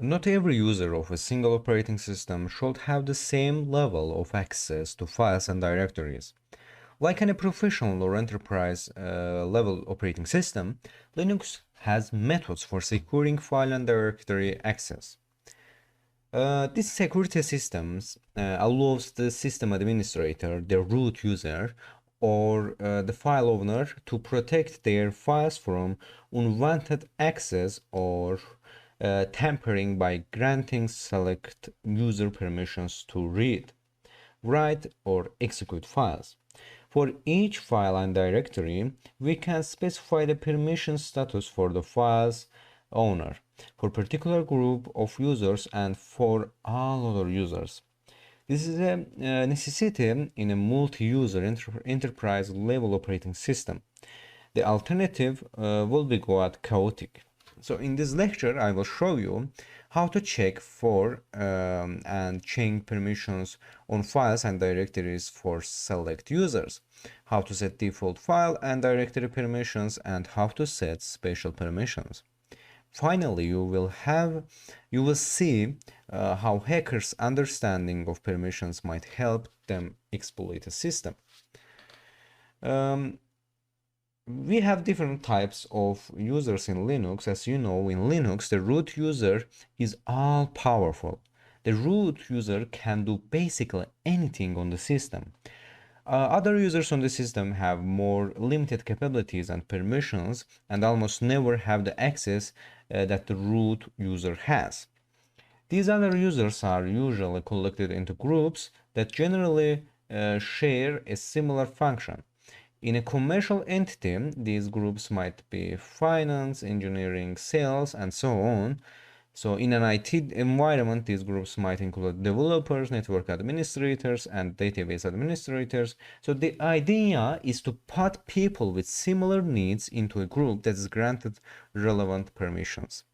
not every user of a single operating system should have the same level of access to files and directories. Like in a professional or enterprise level operating system, Linux has methods for securing file and directory access. This security systems allows the system administrator, the root user, or the file owner to protect their files from unwanted access or tampering by granting select user permissions to read, write, or execute files. For each file and directory, we can specify the permission status for the file's owner, for particular group of users, and for all other users. This is a necessity in a multi-user enterprise level operating system. The alternative will be quite chaotic. So in this lecture, I will show you how to check for and change permissions on files and directories for select users, how to set default file and directory permissions, and how to set special permissions. Finally, you will see how hackers' understanding of permissions might help them exploit a system. We have different types of users in Linux. As you know, in Linux, the root user is all powerful. The root user can do basically anything on the system. Other users on the system have more limited capabilities and permissions and almost never have the access that the root user has. These other users are usually collected into groups that generally share a similar function. In a commercial entity, these groups might be finance, engineering, sales, and so on. So in an IT environment, these groups might include developers, network administrators, and database administrators. So the idea is to put people with similar needs into a group that is granted relevant permissions.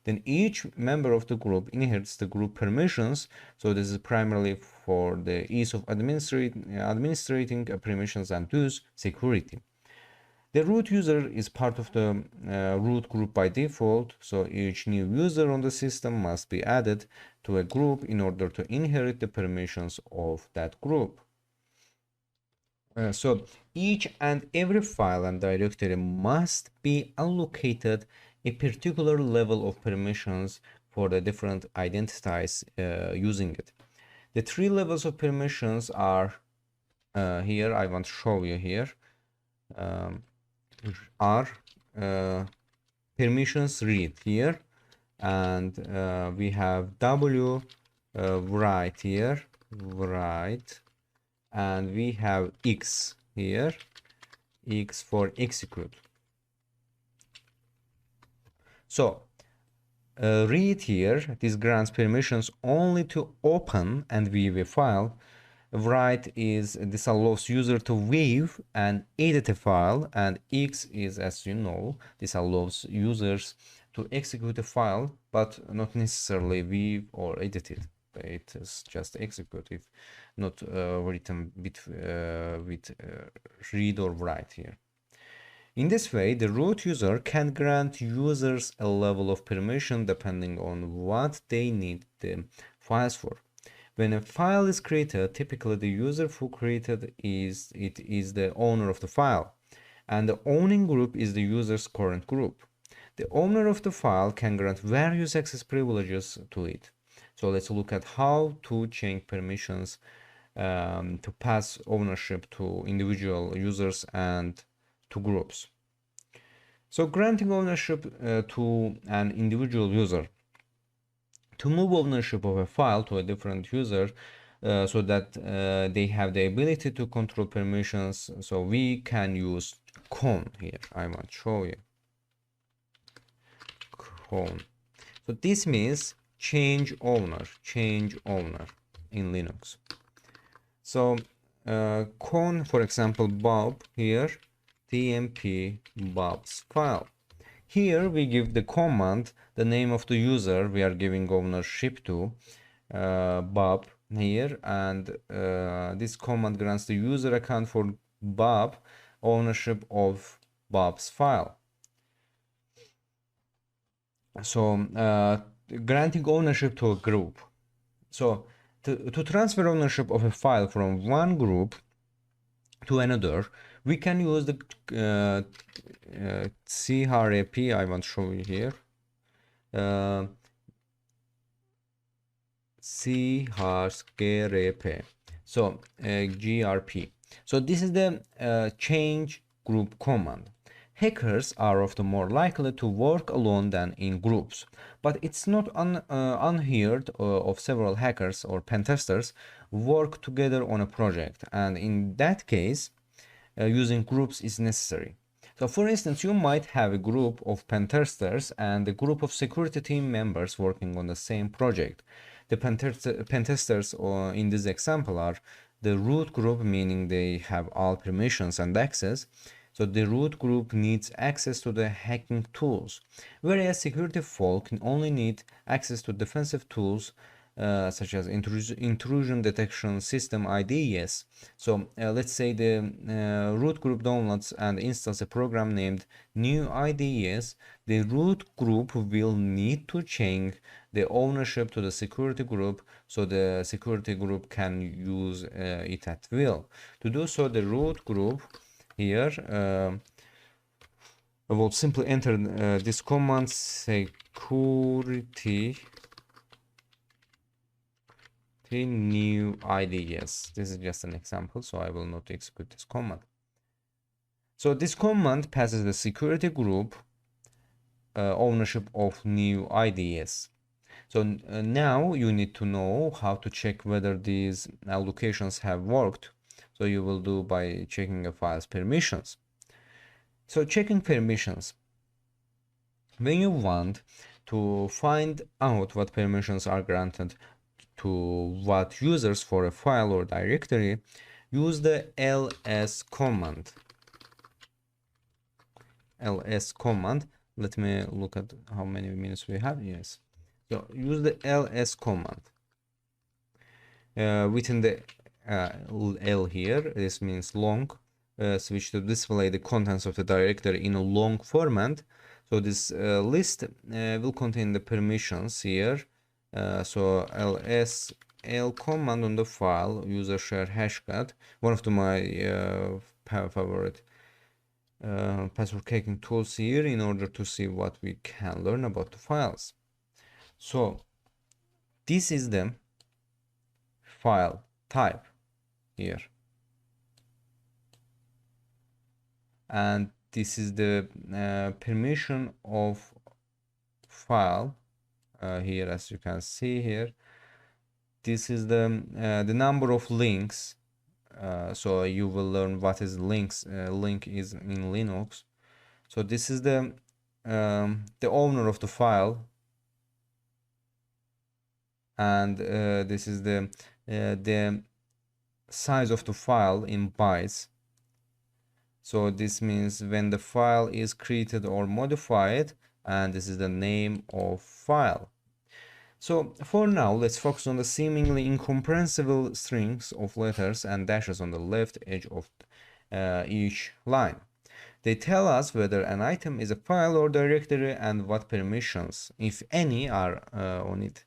Then each member of the group inherits the group permissions. So this is primarily for the ease of administrating permissions and thus security. The root user is part of the root group by default, so each new user on the system must be added to a group in order to inherit the permissions of that group. So each and every file and directory must be allocated a particular level of permissions for the different identities using it. The three levels of permissions are here. I want to show you here. Are permissions read here, and we have W write here, write, and we have X here, X for execute. So read here, this grants permissions only to open and view a file. Write is this allows user to view and edit a file, and X is, as you know, this allows users to execute a file but not necessarily view or edit it. It is just execute if not written with read or write here. In this way, the root user can grant users a level of permission depending on what they need the files for. When a file is created, typically the user who created is the owner of the file, and the owning group is the user's current group. The owner of the file can grant various access privileges to it. So let's look at how to change permissions to pass ownership to individual users and to groups. So granting ownership to an individual user. To move ownership of a file to a different user so that they have the ability to control permissions, so we can use con here. I want to show you con. So this means change owner in Linux. So con, for example, Bob here, tmp Bob's file. Here we give the command the name of the user we are giving ownership to, Bob here, and this command grants the user account for Bob ownership of Bob's file. So granting ownership to a group. So to transfer ownership of a file from one group to another, we can use the CRAP. I want to show you here. CRAP. So GRP. So this is the change group command. Hackers are often more likely to work alone than in groups, but it's not unheard of several hackers or pen testers work together on a project, and in that case, using groups is necessary. So for instance, you might have a group of pen testers and a group of security team members working on the same project. The pen testers in this example are the root group, meaning they have all permissions and access. So the root group needs access to the hacking tools, whereas security folk only need access to defensive tools such as intrusion detection system IDES. So let's say the root group downloads and installs a program named new IDES. The root group will need to change the ownership to the security group so the security group can use it at will. To do so, the root group here will simply enter this command security new IDES. This is just an example, so I will not execute this command. So this command passes the security group ownership of new IDES. So now you need to know how to check whether these allocations have worked. So you will do by checking a file's permissions. So checking permissions. When you want to find out what permissions are granted to what users for a file or directory, use the ls command. ls command. Let me look at how many minutes we have. Yes. So use the ls command. Within the L here, this means long, switch to display the contents of the directory in a long format. So this list will contain the permissions here. So ls l command on the file user share hashcat, one of my favorite password cracking tools here in order to see what we can learn about the files. So this is the file type here, and this is the permission of file here. As you can see here, this is the number of links. So you will learn what is links. Link is in Linux. So this is the owner of the file, and this is the size of the file in bytes. So this means when the file is created or modified, and this is the name of file. So for now, let's focus on the seemingly incomprehensible strings of letters and dashes on the left edge of each line. They tell us whether an item is a file or directory and what permissions, if any, are on it.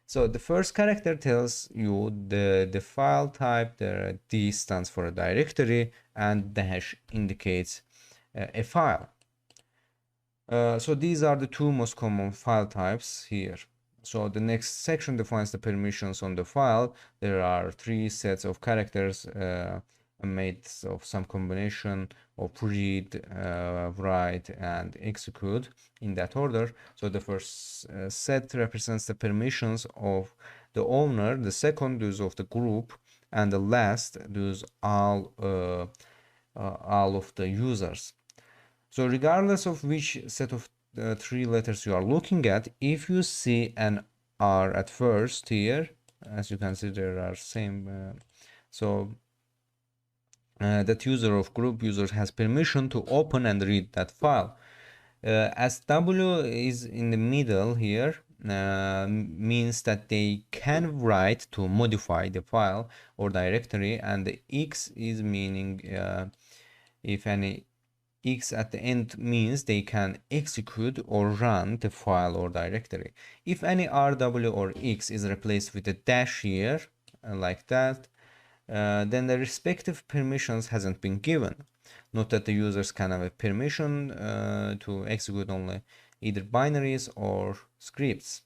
So the first character tells you the file type. The D stands for a directory, and dash indicates a file. So these are the two most common file types here. So the next section defines the permissions on the file. There are three sets of characters made of some combination of read, write, and execute in that order. So the first set represents the permissions of the owner, the second those of the group, and the last those all of the users. So regardless of which set of three letters you are looking at, if you see an R at first here, as you can see there are same, that user of group user has permission to open and read that file. As W is in the middle here, means that they can write to modify the file or directory, and the X is meaning if any X at the end means they can execute or run the file or directory. If any RW or X is replaced with a dash here, like that, then the respective permissions hasn't been given. Note that the users can have a permission to execute only either binaries or scripts.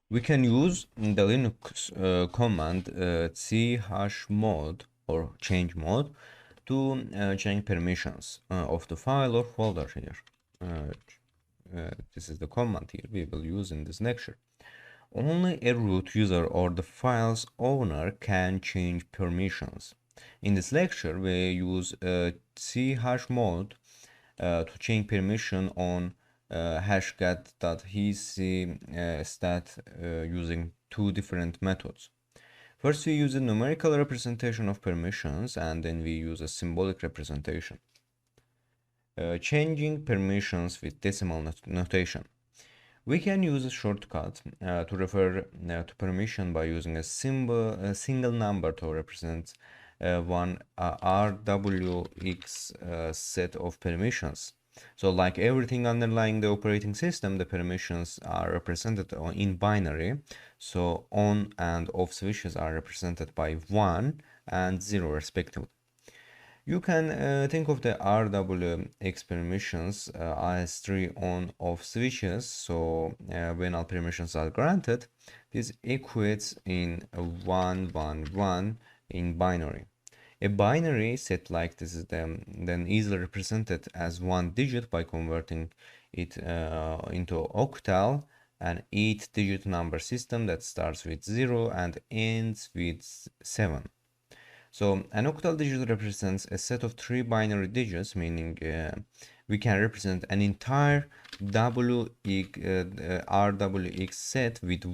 We can use the Linux command chmod or change mode to change permissions of the file or folder here. This is the command here we will use in this lecture. Only a root user or the file's owner can change permissions. In this lecture, we use chmod to change permission on hashcat.hc stat using two different methods. First, we use a numerical representation of permissions, and then we use a symbolic representation. Changing permissions with decimal notation. We can use a shortcut to refer to permission by using a single number to represent one RWX set of permissions. So like everything underlying the operating system, the permissions are represented in binary. So on and off switches are represented by 1 and 0 respectively. You can think of the RWX permissions as 3 on-off switches. So when all permissions are granted, this equates in a 1, 1, 1 in binary. A binary set like this is then easily represented as one digit by converting it into octal, an 8-digit number system that starts with 0 and ends with 7. So an octal digit represents a set of 3 binary digits, meaning we can represent an entire RWX set with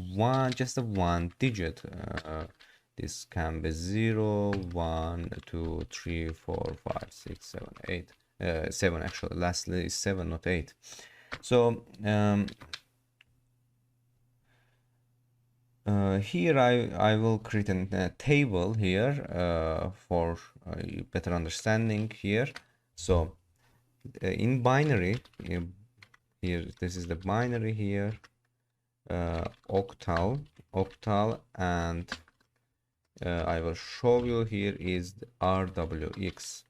just a one digit. This can be 0, 1, 2, 3, 4, 5, 6, 7, 8. 7 actually. Lastly is 7, not 8. So here I will create a table here for better understanding here. So in binary, here this is the binary here, octal, and I will show you here is the RWX.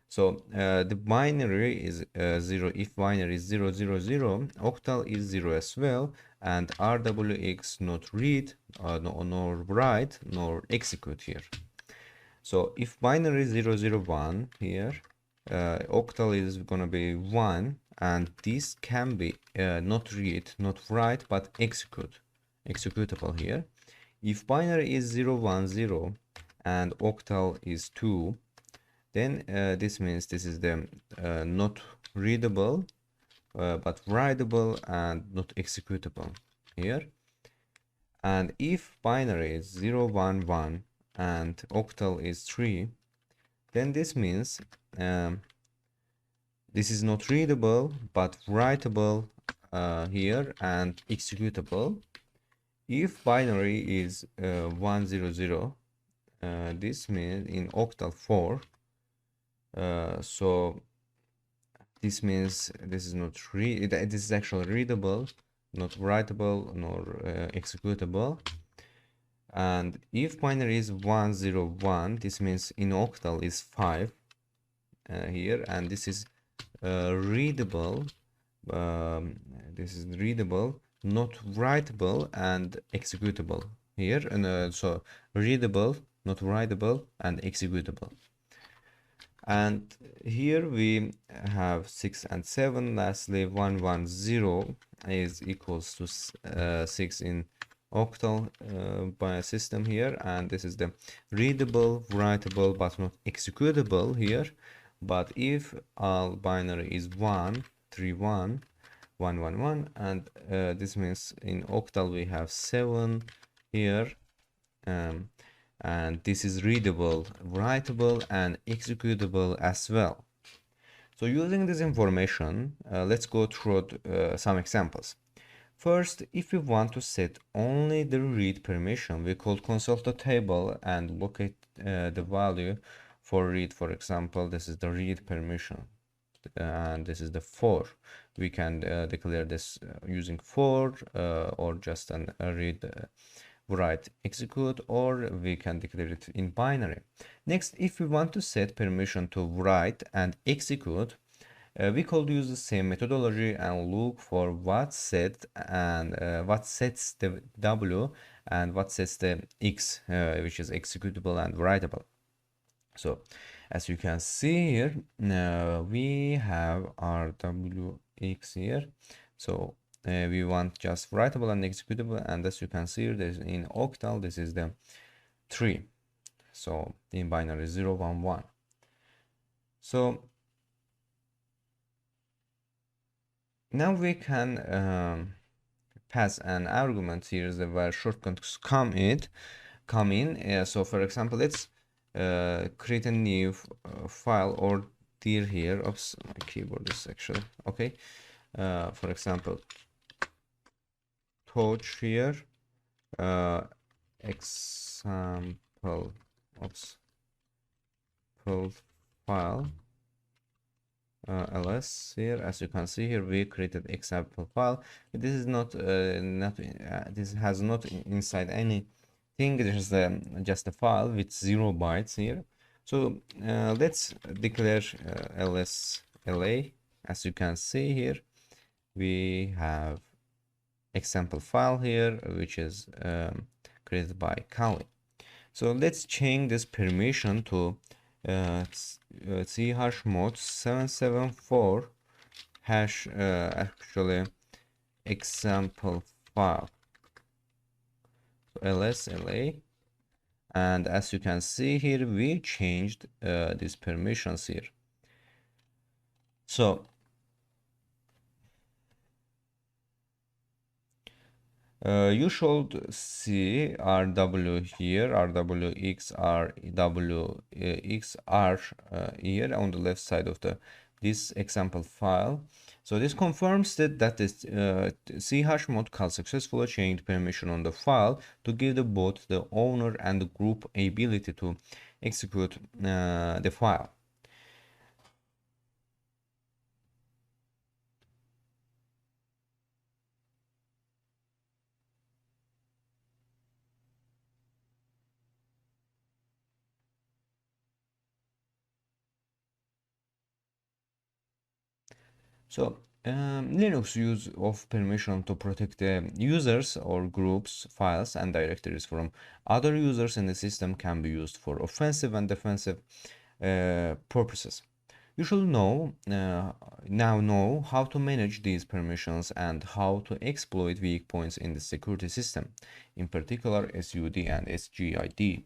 So the binary is 0. If binary is 0, 0, 0, octal is 0 as well, and RWX not read, nor write, nor execute here. So if binary is 0, 0, 1 here, octal is gonna be 1, and this can be not read, not write, but executable here. If binary is 0, 1, 0, and octal is 2, then this means this is the not readable but writable and not executable here. And if binary is 0, 1, 1 and octal is 3, then this means this is not readable but writable here and executable. If binary is 1, 0, 0, this means in octal 4, so this means this is not this is actually readable, not writable nor executable. And if binary is 1, 0, 1, this means in octal is 5 here, and this is readable. This is readable, not writable, and executable here. And so readable, not writable, and executable. And here we have 6 and 7. Lastly, 1, 1, 0 is equals to 6 in octal by a system here, and this is the readable, writable, but not executable here. But if all binary is 1, 3, 1, 1, 1, 1, and this means in octal we have 7 here, and this is readable, writable, and executable as well. So using this information, let's go through some examples. First, if we want to set only the read permission, we could consult the table and locate the value for read. For example, this is the read permission, and this is the for. We can declare this using for or just a read, write, execute, or we can declare it in binary. Next, if we want to set permission to write and execute, we could use the same methodology and look for what set and what sets the W and what sets the X, which is executable and writable. So as you can see here, we have our WX here. So we want just writable and executable, and as you can see here, there's in octal, this is the 3. So in binary 0, 1, 1. So now we can pass an argument here where shortcuts come in. So for example, let's create a new file or dir here. Oops, my keyboard is actually okay. For example, touch here, example, oops, file. ls here. As you can see here, we created example file. This is not this has not inside anything. There's just a file with 0 bytes here. So let's declare ls la. As you can see here, we have example file here, which is created by Kali. So let's change this permission to c hash mode 774 hash actually example file. So ls la, and as you can see here, we changed these permissions here. So you should see rw here, rwx, rwx r here on the left side of this example file. So this confirms that this c hash mod call successfully changed permission on the file to give both the owner and the group ability to execute the file. So Linux use of permission to protect the users or groups, files, and directories from other users in the system can be used for offensive and defensive purposes. You should now know how to manage these permissions and how to exploit weak points in the security system, in particular SUD and SGID.